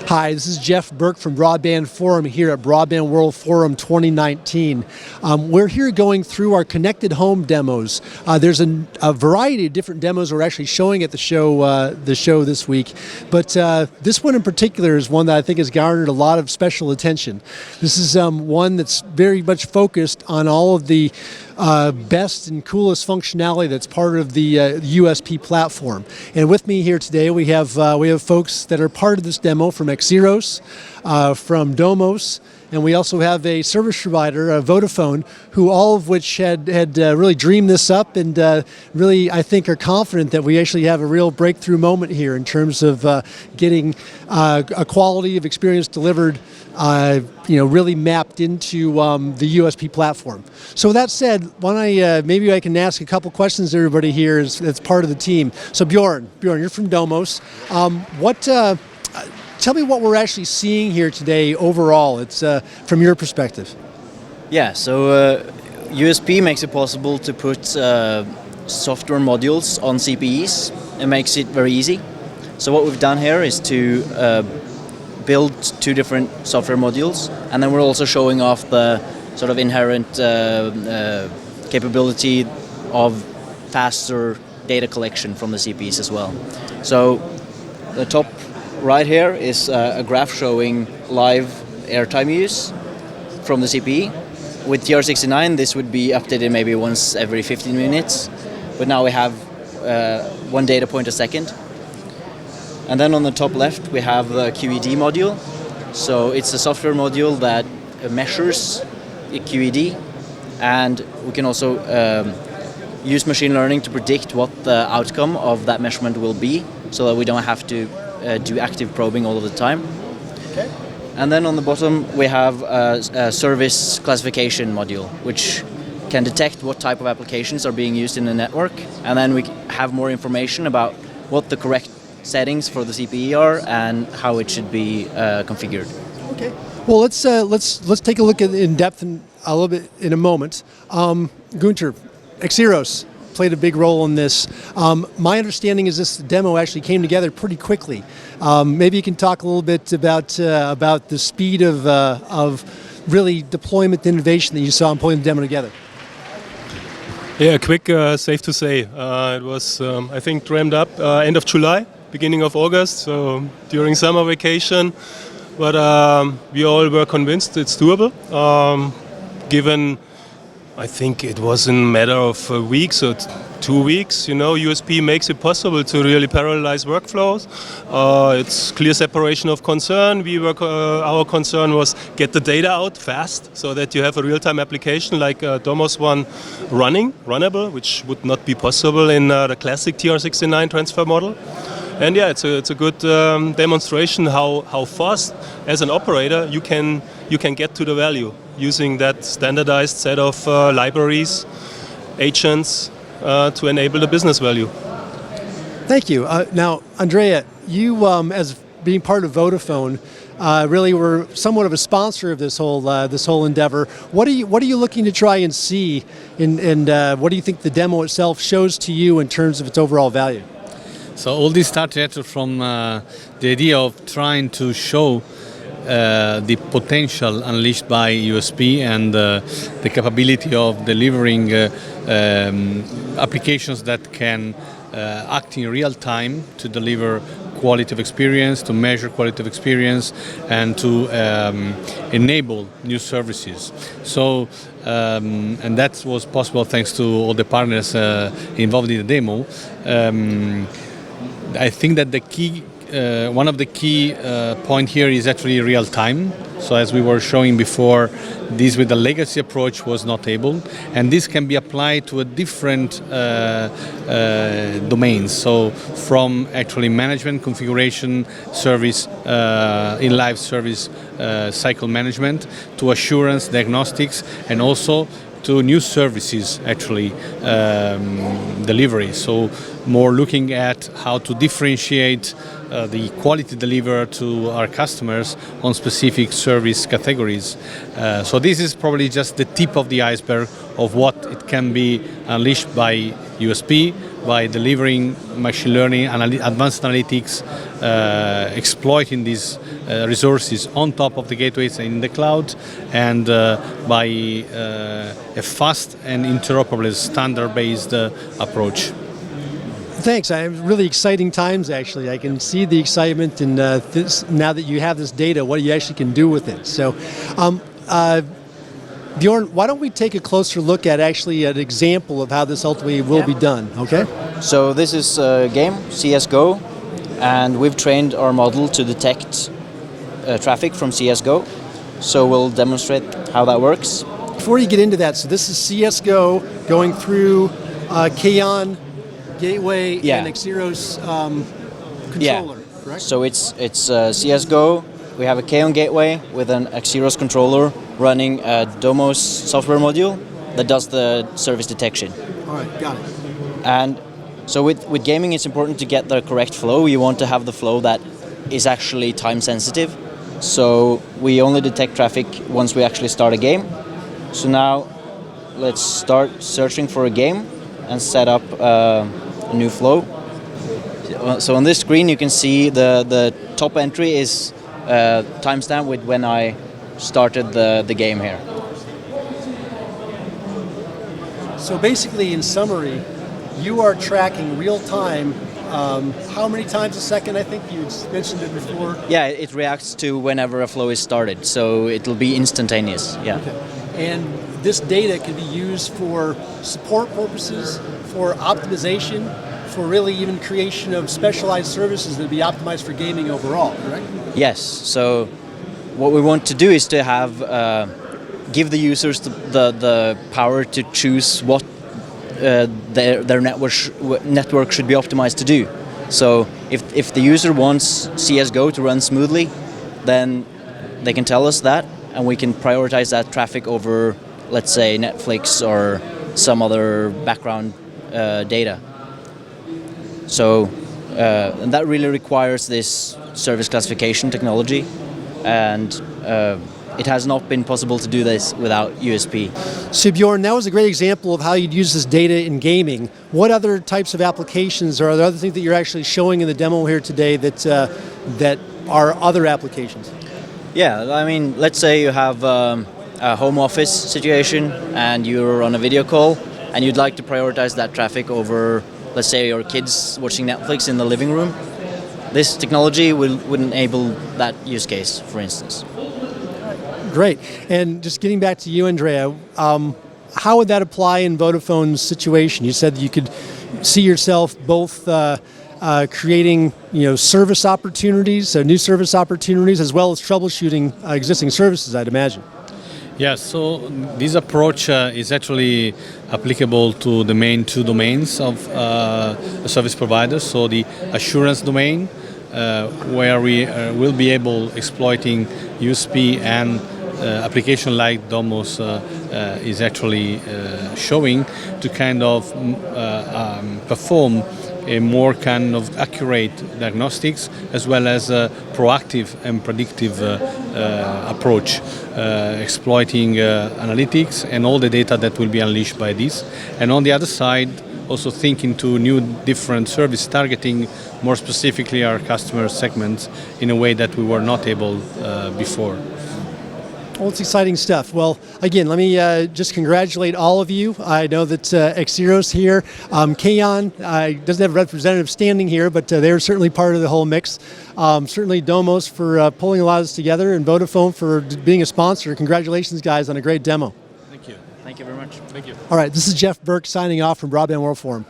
Hi, this is Jeff Burke from Broadband Forum here at Broadband World Forum 2019. We're here going through our connected home demos. There's a variety of different demos we're actually showing at the show this week, but this one in particular is one that I think has garnered a lot of special attention. This is one that's very much focused on all of the best and coolest functionality that's part of the USP platform. And with me here today we have folks that are part of this demo from Axiros, from Domos, and we also have a service provider, Vodafone, who all of which had really dreamed this up and really, I think, are confident that we actually have a real breakthrough moment here in terms of getting a quality of experience delivered really mapped into the USP platform. So with that said, maybe I can ask a couple questions to everybody here as part of the team. So Bjorn, you're from Domos. Tell me what we're actually seeing here today overall. It's from your perspective. Yeah, so USP makes it possible to put software modules on CPEs. It makes it very easy. So what we've done here is to build two different software modules, and then we're also showing off the sort of inherent capability of faster data collection from the CPEs as well. So the top right here is a graph showing live airtime use from the CPE. With TR69 this would be updated maybe once every 15 minutes, but now we have one data point a second. And then on the top left we have the QED module. So it's a software module that measures the QED, and we can also use machine learning to predict what the outcome of that measurement will be, so that we don't have to do active probing all of the time. Okay. And then on the bottom we have a service classification module, which can detect what type of applications are being used in the network, and then we have more information about what the correct settings for the CPE are and how it should be configured. Okay. Well, let's take a look at in depth a little bit in a moment. Gunther, Axiros played a big role in this. My understanding is this demo actually came together pretty quickly. Maybe you can talk a little bit about the speed of really deployment innovation that you saw in pulling the demo together. Yeah, quick, safe to say. It was, I think, dreamed up end of July, beginning of August, so during summer vacation. But we all were convinced it's doable, given, I think it was in a matter of weeks or 2 weeks. USP makes it possible to really parallelize workflows. It's clear separation of concern. Our concern was get the data out fast so that you have a real-time application like Domos one runnable, which would not be possible in the classic TR69 transfer model. And yeah, it's a good demonstration how fast, as an operator, you can get to the value using that standardized set of libraries, agents to enable the business value. Thank you. Now, Andrea, you as being part of Vodafone, really were somewhat of a sponsor of this whole endeavor. What are you looking to try and see, and what do you think the demo itself shows to you in terms of its overall value? So all this started from the idea of trying to show the potential unleashed by USP and the capability of delivering applications that can act in real time to deliver quality of experience, to measure quality of experience, and to enable new services. So, and that was possible thanks to all the partners involved in the demo. I think that the key, one of the key point here is actually real time. So as we were showing before, this with the legacy approach was not able, and this can be applied to a different domains. So from actually management, configuration, service, in-live service cycle management, to assurance, diagnostics, and also to new services actually delivery. So more looking at how to differentiate the quality delivered to our customers on specific service categories. So this is probably just the tip of the iceberg of what it can be unleashed by USP, by delivering machine learning, advanced analytics, exploiting these resources on top of the gateways and in the cloud, and by a fast and interoperable standard-based approach. Thanks. Really exciting times, actually. I can see the excitement in now that you have this data, what you actually can do with it. So, Bjorn, why don't we take a closer look at actually an example of how this ultimately will be done, okay? So this is a game, CSGO, and we've trained our model to detect traffic from CSGO. So we'll demonstrate how that works. Before you get into that, so this is CSGO going through Kaon gateway and Axiros controller, correct? So it's CSGO. We have a Kaon gateway with an Axiros controller running a Domos software module that does the service detection. All right, got it. And so with gaming, it's important to get the correct flow. You want to have the flow that is actually time sensitive. So we only detect traffic once we actually start a game. So now let's start searching for a game and set up a new flow. So on this screen, you can see the top entry is timestamp with when I started the game here. So basically, in summary, you are tracking real time. How many times a second? I think you mentioned it before. Yeah, it reacts to whenever a flow is started, so it'll be instantaneous. Yeah. Okay. And this data can be used for support purposes, for optimization, for really even creation of specialized services that be optimized for gaming overall, correct? Yes. So what we want to do is to have give the users the power to choose what their network should be optimized to do. So if the user wants CSGO to run smoothly, then they can tell us that, and we can prioritize that traffic over, let's say, Netflix or some other background data. So and that really requires this service classification technology, and it has not been possible to do this without USP. So Bjorn, that was a great example of how you'd use this data in gaming. What other types of applications, or are there other things that you're actually showing in the demo here today that are other applications? Yeah, I mean, let's say you have a home office situation and you're on a video call and you'd like to prioritize that traffic over, let's say, your kids watching Netflix in the living room. This technology would enable that use case, for instance. Great. And just getting back to you, Andrea, how would that apply in Vodafone's situation? You said that you could see yourself both creating, service opportunities, new service opportunities, as well as troubleshooting existing services, I'd imagine. Yeah, so this approach is actually applicable to the main two domains of a service provider. So the assurance domain, where we will be able exploiting USP and application like Domos is actually showing to kind of perform a more kind of accurate diagnostics as well as a proactive and predictive approach, exploiting analytics and all the data that will be unleashed by this. And on the other side, also thinking to new different service targeting more specifically our customer segments in a way that we were not able before. Well, it's exciting stuff. Well, again, let me just congratulate all of you. I know that Axiros here, Kaon doesn't have a representative standing here, but they're certainly part of the whole mix. Certainly Domos for pulling a lot of this together, and Vodafone for being a sponsor. Congratulations, guys, on a great demo. Thank you. Thank you very much. Thank you. All right, this is Jeff Burke signing off from Broadband World Forum.